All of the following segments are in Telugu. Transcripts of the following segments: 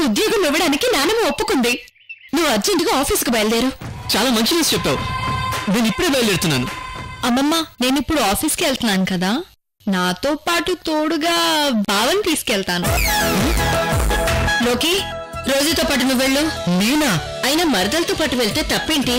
నీకు ఉద్యోగం ఇవ్వడానికి నానమ్మ ఒప్పుకుంది. నువ్వు అర్జెంటుగా ఆఫీస్కి బయలుదేరు. చాలా మంచి న్యూస్ చెప్పావు. నేను ఇప్పుడే బయలుదేరుతున్నాను. అమ్మమ్మ, నేనిప్పుడు ఆఫీస్కి వెళ్తున్నాను కదా, నాతో పాటు తోడుగా బావని తీసుకెళ్తాను. లోకి, రోజుతో పాటు నువ్వు వెళ్ళు. నేనా? అయినా మరదలతో పాటు వెళ్తే తప్పేంటి?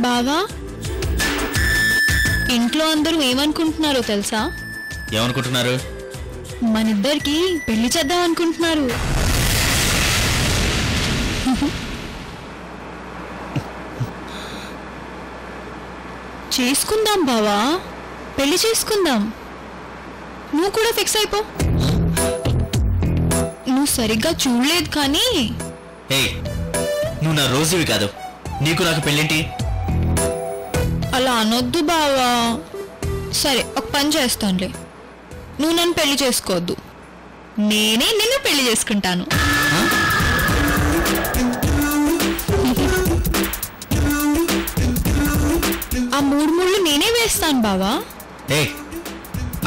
బావా, ఇంట్లో అందరూ ఏమనుకుంటున్నారో తెలుసా? ఏమనుకుంటున్నారు? మనిద్దరికి పెళ్లి చేద్దాం అనుకుంటున్నారు. చేసుకుందాం బావా, పెళ్లి చేసుకుందాం. నువ్వు కూడా ఫిక్స్ అయిపో. నువ్వు సరిగ్గా చూడలేదు కానీ. నువ్వు నా రోజువి కాదు, నీకు నాకు పెళ్ళేంటి? అలా అనొద్దు బావా. సరే, ఒక పని చేస్తానులే, నువ్వు నన్ను పెళ్లి చేసుకోవద్దు, నేనే నిన్ను పెళ్లి చేసుకుంటాను. ఆ 3 ముళ్ళు నేనే వేస్తాను బావా.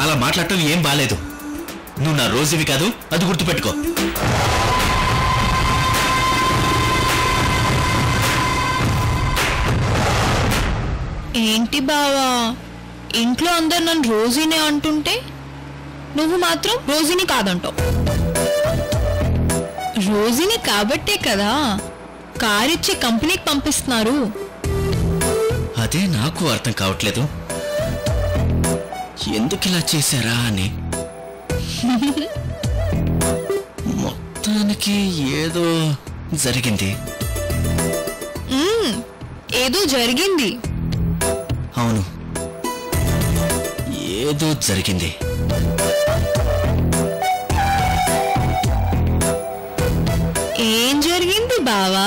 అలా మాట్లాడటం ఏం బాలేదు. నువ్వు నా రోజువి కాదు, అది గుర్తుపెట్టుకో. ఏంటి బావా, ఇంట్లో అందరు నన్ను రోజీనే అంటుంటే నువ్వు మాత్రం రోజీని కాదంటావు. రోజీని కాబట్టే కదా కారిచ్చి కంపెనీకి పంపిస్తున్నారు. అదే నాకు అర్థం కావట్లేదు, ఎందుకు ఇలా చేశారా అని. మొత్తానికి ఏదో జరిగింది. ఏదో జరిగింది. అవును, ఏదో జరిగింది. ఏం జరిగింది బావా?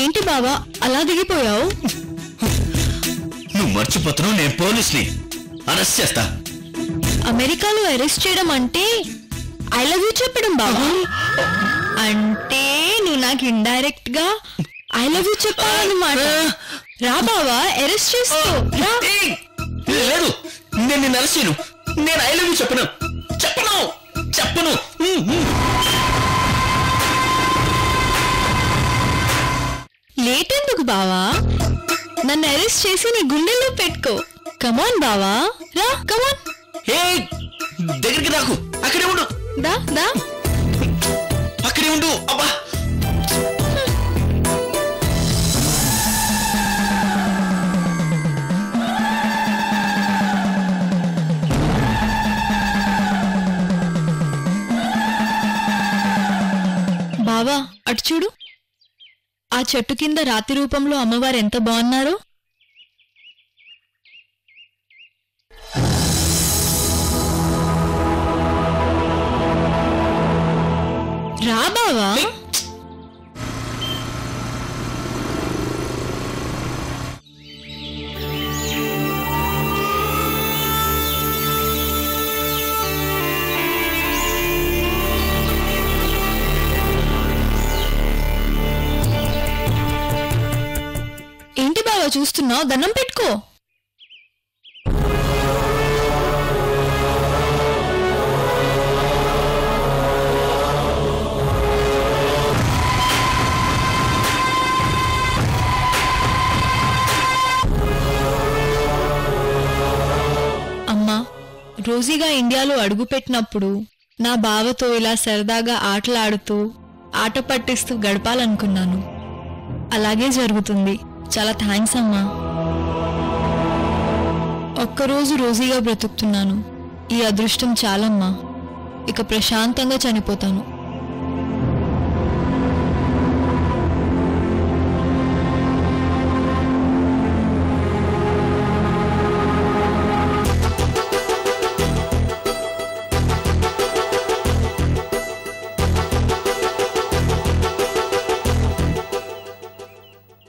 ఏంటి బావా అలా దిగిపోయావు? నువ్వు మర్చిపోతున్నావు, నేను పోలీస్ని అరెస్ట్ చేస్తా. అమెరికాలో అరెస్ట్ చేయడం అంటే ఐ లవ్ యూ చెప్పడం బావా. అంటే నువ్వు నాకు ఇండైరెక్ట్ గా ఐ లవ్ యూ చెప్పాలన్నమాట. రా బావా, అరెస్ట్ చేసుకో. లేదు, నేను నిన్ను అరెస్ట్ చేయను. నేను ఐ లవ్ యూ చెప్పను. లేట్ ఎందుకు బావా, నన్ను అరెస్ట్ చేసి నీ గుండెల్లో పెట్టుకో. కమాన్ బావా, రా కమాన్. దగ్గరికి రాకు, అక్కడే ఉండు. దా దా, అక్కడే ఉండు. అబ్బా, బావా అటు చూడు, ఆ చెట్టు కింద రాతి రూపంలో అమ్మవారు ఎంత బాగున్నారు. రా బావా. ఏంటి బావా చూస్తున్నావు? దండం పెట్టుకో. రోజీగా ఇండియాలో అడుగుపెట్టినప్పుడు నా బావతో ఇలా సరదాగా ఆటలాడుతూ ఆట పట్టిస్తూ గడపాలనుకున్నాను. అలాగే జరుగుతుంది. చాలా థ్యాంక్స్ అమ్మా. ఒక్కరోజు రోజీగా బ్రతుకుతున్నాను. ఈ అదృష్టం చాలమ్మా. ఇక ప్రశాంతంగా చనిపోతాను.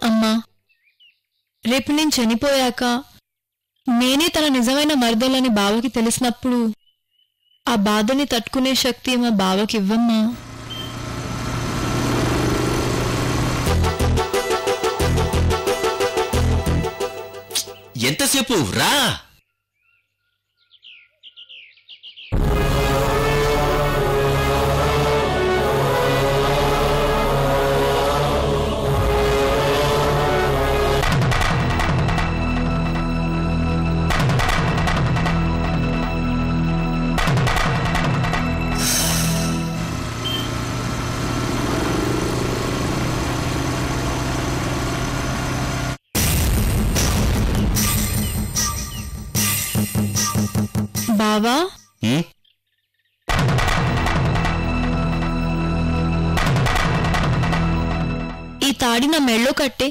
అమ్మా, రేపు నేను చనిపోయాక నేనే తన నిజమైన మరదలని బావకి తెలిసినప్పుడు ఆ బాధని తట్టుకునే శక్తి మా బావకి ఇవ్వమ్మా. ఎంతసేపు రా. బావా, ఈ తాడి నా మెళ్ళో కట్టే.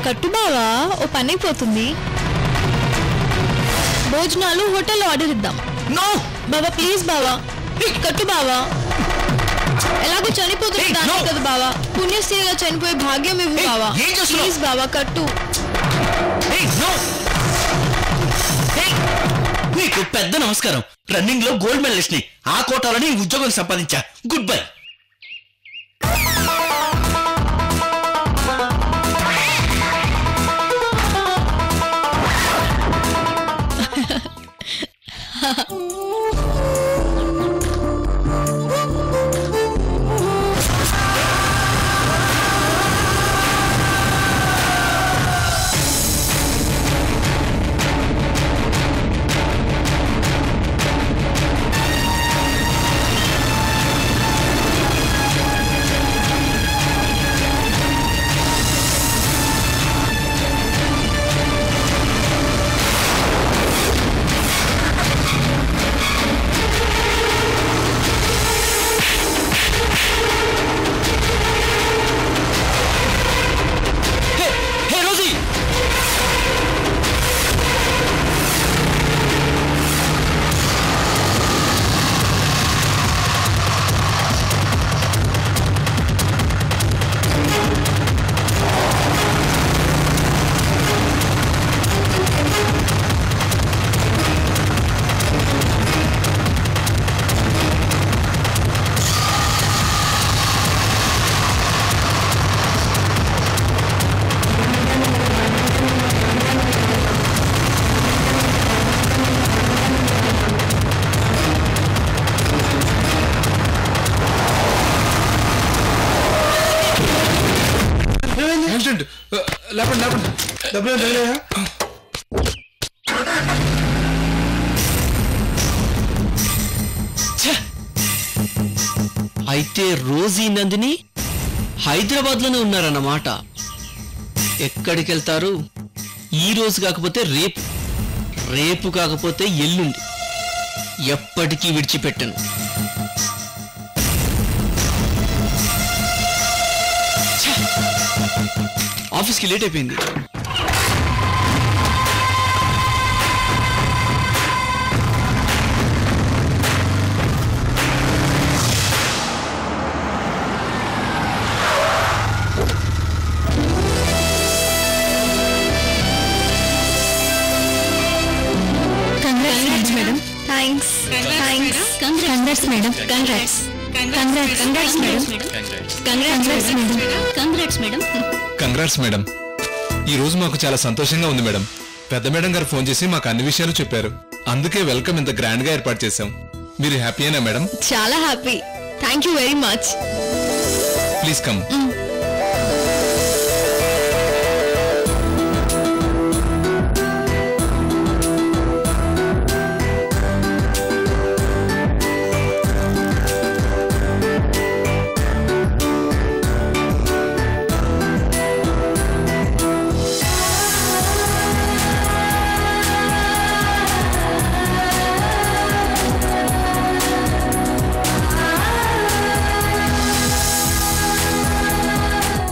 కట్టు బావా, ఓ పని అయిపోతుంది. భోజనాలు హోటల్లో ఆర్డర్ ఇద్దాం. నో బావా ప్లీజ్ బావా, కట్టు బావా. ఎలాగో చనిపోతుంది దానే కదా బావా. పుణ్యశ్రీగా చనిపోయే భాగ్యం ఇవ్వు బావా. ప్లీజ్ బావా కట్టు. నీకు పెద్ద నమస్కారం. రన్నింగ్ లో గోల్డ్ మెడలిస్ట్ ని, ఆ కోటాలని ఉద్యోగం సంపాదించా. Good bye. అయితే రోజీ నందిని హైదరాబాద్ లోనే ఉన్నారన్నమాట. ఎక్కడికి వెళ్తారు? ఈ రోజు కాకపోతే రేపు, రేపు కాకపోతే ఎల్లుండి. ఎప్పటికీ విడిచిపెట్టను. ఆఫీస్కి లేట్ అయిపోయింది. Thanks. Congrats, madam. Congrats. Congrats, madam. Congrats, madam. Congrats madam. ఈ రోజు మాకు చాలా సంతోషంగా ఉంది మేడం. పెద్ద మేడం గారు ఫోన్ చేసి మాకు అన్ని విషయాలు చెప్పారు. అందుకే వెల్కమ్ ఇంత గ్రాండ్ గా ఏర్పాటు చేశాం. మీరు హ్యాపీయేనా మేడం? చాలా happy. Thank you very much. Please come.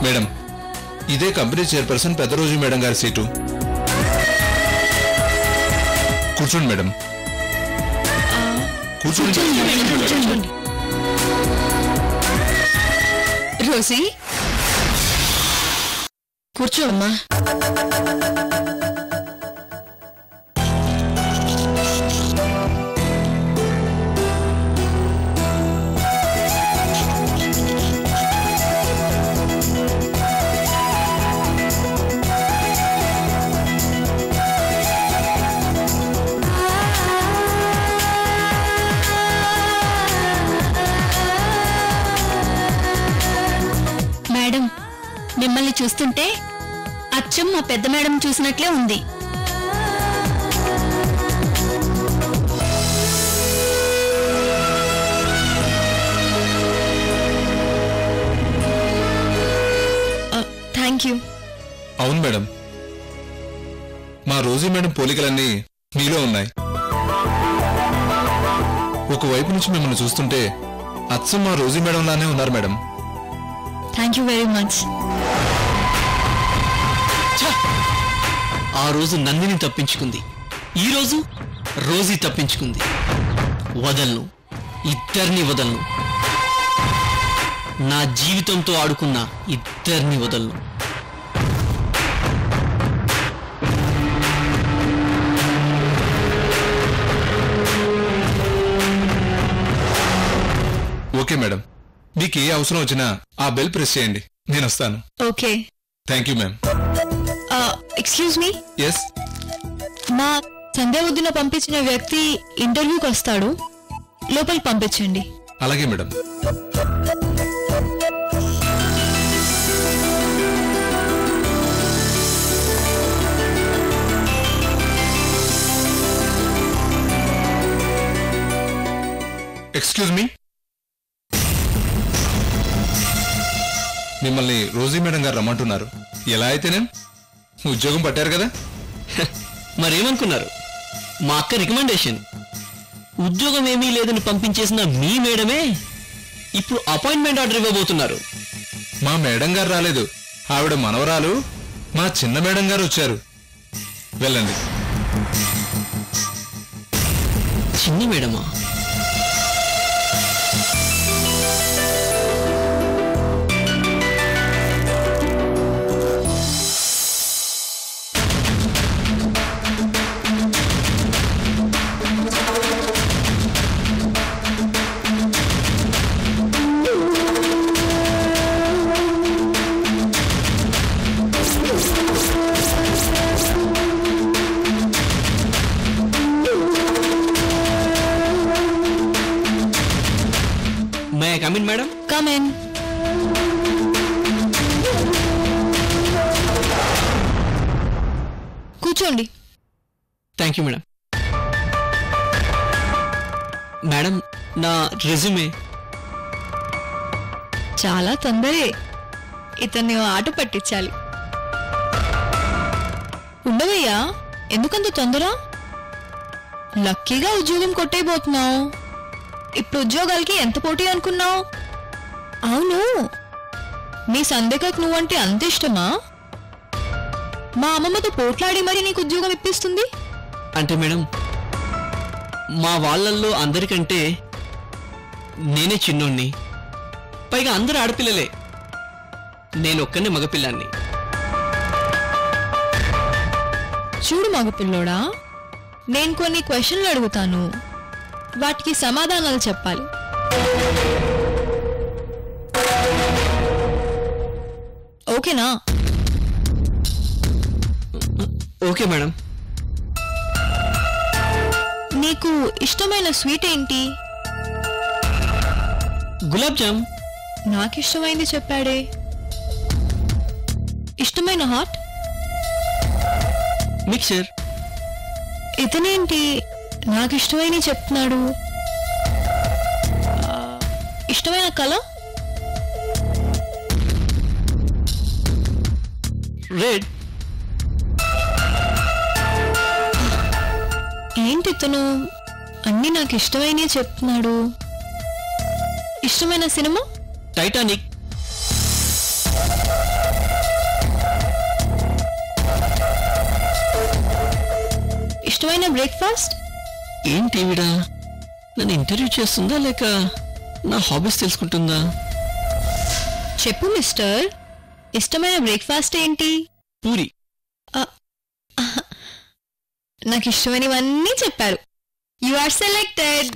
Madam, ఇదే కంపెనీ చైర్పర్సన్ పెద్ద రోజు మేడం గారి సీటు. కూర్చోండి మేడం. కూర్చోండి. రోజీ కూర్చో అమ్మా. మేడం, మిమ్మల్ని చూస్తుంటే అచ్చం మా పెద్ద మేడం చూసినట్లే ఉంది. Thank you. అవును మేడం, మా రోజీ మేడం పోలికలన్నీ మీలో ఉన్నాయి. ఒకవైపు నుంచి మిమ్మల్ని చూస్తుంటే అచ్చం మా రోజీ మేడం లానే ఉన్నారు madam. Thank you very much. ఆ రోజు నందిని తప్పించుకుంది, ఈ రోజు రోజీ తప్పించుకుంది. వదలను, ఇద్దరిని వదలను. నా జీవితంతో ఆడుకున్న ఇద్దరిని వదలను. ఓకే మేడం, మీకు ఏ అవసరం వచ్చినా ఆ బెల్ ప్రెస్ చేయండి, నేను వస్తాను. Okay. Thank you ma'am. Excuse me. Yes. మా సంధ్యావద్దున పంపించిన వ్యక్తి ఇంటర్వ్యూకి వస్తాడు, లోపలికి పంపించండి. అలాగే మేడం. Excuse me. మిమ్మల్ని రోజీ మేడం గారు రమ్మంటున్నారు. ఎలా అయితేనే ఉద్యోగం పట్టారు కదా. మరేమనుకున్నారు, మా అక్క రికమెండేషన్. ఉద్యోగం ఏమీ లేదని పంపించేసిన మీ మేడమే ఇప్పుడు అపాయింట్మెంట్ ఆర్డర్ ఇవ్వబోతున్నారు. మా మేడం గారు రాలేదు, ఆవిడ మనవరాలు మా చిన్న మేడం గారు వచ్చారు. వెళ్ళండి. చిన్న మేడమా? May I come in, madam? Come in. కూర్చోండి. Thank you madam. మేడం, నా రెజ్యూమే. చాలా తొందరే, ఇతన్ని ఆట పట్టించాలి. ఉండవయ్యా, ఎందుకంత తొందర? లక్కీగా ఉద్యోగం కొట్టేయబోతున్నావు. ఇప్పుడు ఉద్యోగాలకి ఎంత పోటీ అనుకున్నావు? అవును, మీ సందేహకు నువ్వంటే అంత ఇష్టమా? మా అమ్మమ్మతో పోట్లాడి మరి నీకు ఉద్యోగం ఇప్పిస్తుంది. అంటే మేడం, మా వాళ్ళల్లో అందరికంటే నేనే చిన్నోణ్ణి. పైగా అందరూ ఆడపిల్లలే, నేను ఒక్కనే మగపిల్లాన్ని. చూడు మగపిల్లోడా, నేను కొన్ని క్వశ్చన్లు అడుగుతాను, వాటికి సమాధానాలు చెప్పాలి. ఓకేనా? Okay madam. నీకు ఇష్టమైన స్వీట్ ఏంటి? గులాబ్ జామ్. నాకు ఇష్టమైంది చెప్పాడే. ఇష్టమైన హాట్ మిక్చర్. ఇతనేంటి నాకు ఇష్టమైనవి చెప్తున్నాడు. ఇష్టమైన కలర్ రెడ్. ఏంటి ఇతను అన్ని నాకు ఇష్టమైనవి చెప్తున్నాడు. ఇష్టమైన సినిమా టైటానిక్. ఇష్టమైన బ్రేక్ఫాస్ట్ ఏంటి ఈవిడా నన్ను ఇంటర్వ్యూ చేస్తుందా లేక నా హాబీస్ తెలుసుకుంటుందా? చెప్పు మిస్టర్, ఇష్టమైన బ్రేక్ఫాస్ట్ ఏంటి? పూరి. నాకు ఇష్టమైనవన్నీ చెప్పారు. You are selected.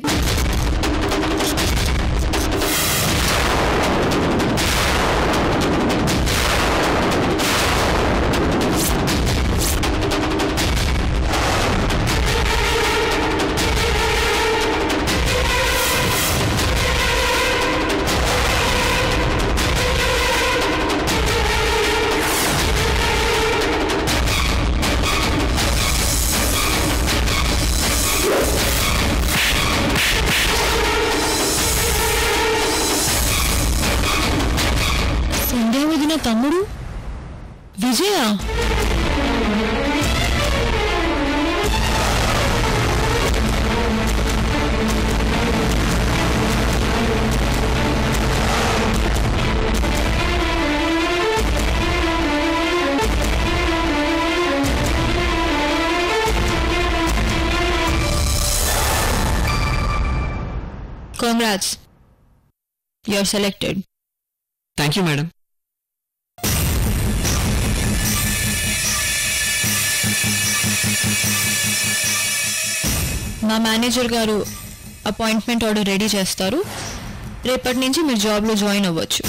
సంధ్య వదిన తమ్ముడు విజయ. Congrats. You're selected. Thank you madam. మా మేనేజర్ గారు అపాయింట్మెంట్ ఆర్డర్ రెడీ చేస్తారు. రేపటి నుంచి మీరు జాబ్లో జాయిన్ అవ్వచ్చు.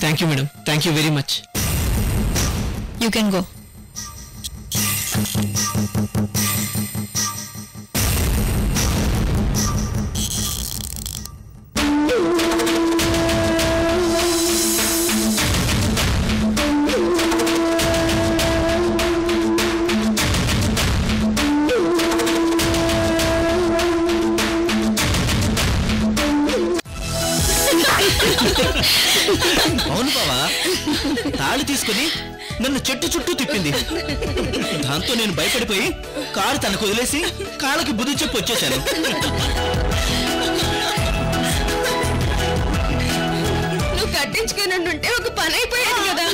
Thank you madam. Thank you very much. You can go. అవును బావా, తాళి తీసుకుని నన్ను చెట్టు చుట్టూ తిప్పింది. దాంతో నేను భయపడిపోయి కారు తనకు వదిలేసి కాళ్ళకి బుద్ధి చెప్పి వచ్చేశాను. నువ్వు కట్టించుకున్నట్టుంటే ఒక పని అయిపోయాడు కదా.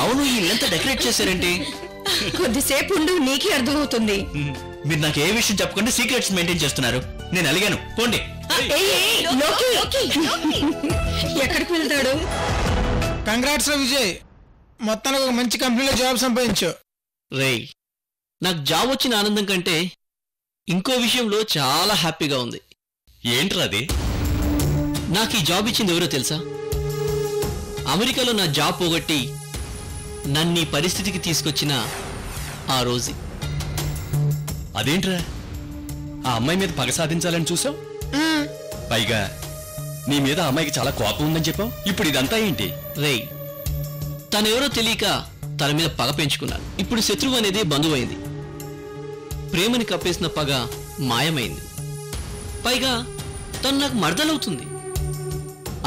అవును, ఈ ఇల్లంతా డెకరేట్ చేశారేంటి? కొద్దిసేపు ఉండు, నీకే అర్థమవుతుంది. మీరు నాకు ఏ విషయం చెప్పకుండా సీక్రెట్స్ మెయింటైన్ చేస్తున్నారు. నేను అలిగాను, పోండి. ఎక్కడికి వెళ్తాడు? కంగ్రాట్స్ విజయ్, మొత్తానికి ఒక మంచి కంపెనీలో జాబ్ సంపాదించు. రేయ్, నాకు జాబ్ వచ్చిన ఆనందం కంటే ఇంకో విషయంలో చాలా హ్యాపీగా ఉంది. ఏంట్రా అది? నాకు ఈ జాబ్ ఇచ్చింది ఎవరో తెలుసా? అమెరికాలో నా జాబ్ పోగొట్టి నన్ను ఈ పరిస్థితికి తీసుకొచ్చిన ఆ రోజు. అదేంట్రా, ఆ అమ్మాయి మీద పగ సాధించాలని చూసావు, పైగా నీ మీద ఆ అమ్మాయికి చాలా కోపం ఉందని చెప్పావు. ఇప్పుడు ఇదంతా ఏంటి? రేయ్, తనెవరో తెలియక తన మీద పగ పెంచుకున్నాను. ఇప్పుడు శత్రువు అనేది బంధువైంది. ప్రేమని కప్పేసిన పగ మాయమైంది. పైగా తను నాకు మర్దలవుతుంది.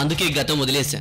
అందుకే గతం వదిలేశా.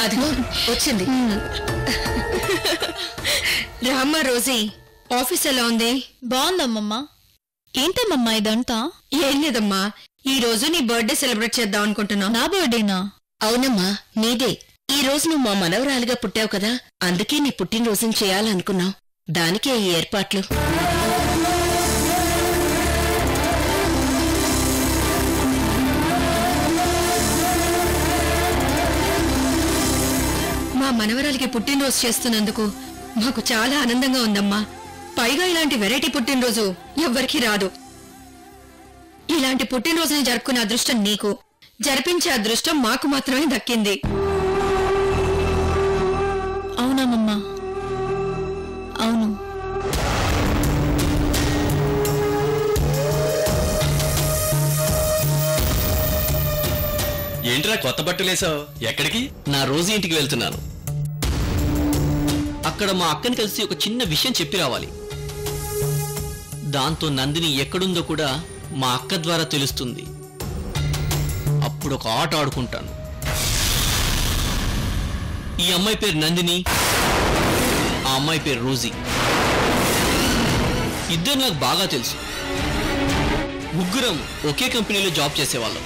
అదిగో వచ్చింది. రామ్మ, రోజీ ఆఫీస్ ఎలా ఉంది? బాగుందమ్మమ్మ. ఏంటమ్మా ఇదంతా? ఏం లేదమ్మా, ఈ రోజు నీ బర్త్డే సెలబ్రేట్ చేద్దాం అనుకుంటున్నావు. నా బర్త్డేనా? అవునమ్మా, నీదే. ఈ రోజు నువ్వు మా మనవరాలిగా పుట్టావు కదా, అందుకే నీ పుట్టినరోజుని చేయాలనుకున్నావు. దానికే ఈ ఏర్పాట్లు. మా మనవరాలికి పుట్టినరోజు చేస్తున్నందుకు మాకు చాలా ఆనందంగా ఉందమ్మా. పైగా ఇలాంటి వెరైటీ పుట్టినరోజు ఎవ్వరికీ రాదు. ఇలాంటి పుట్టినరోజుని జరుపుకునే అదృష్టం నీకు, జరిపించే అదృష్టం మాకు మాత్రమే దక్కింది. అవునమ్మా, అవును. ఏంట్రా కొత్త బట్టలేసావు? ఎక్కడికి? నా రోజు ఇంటికి వెళ్తున్నాను. అక్కడ మా అక్కని కలిసి ఒక చిన్న విషయం చెప్పి రావాలి. దాంతో నందిని ఎక్కడుందో కూడా మా అక్క ద్వారా తెలుస్తుంది. అప్పుడు ఒక ఆట ఆడుకుంటాను. ఈ అమ్మాయి పేరు నందిని, ఆ అమ్మాయి పేరు రోజీ. ఇద్దరు నాకు బాగా తెలుసు. ముగ్గురం ఒకే కంపెనీలో జాబ్ చేసేవాళ్ళం.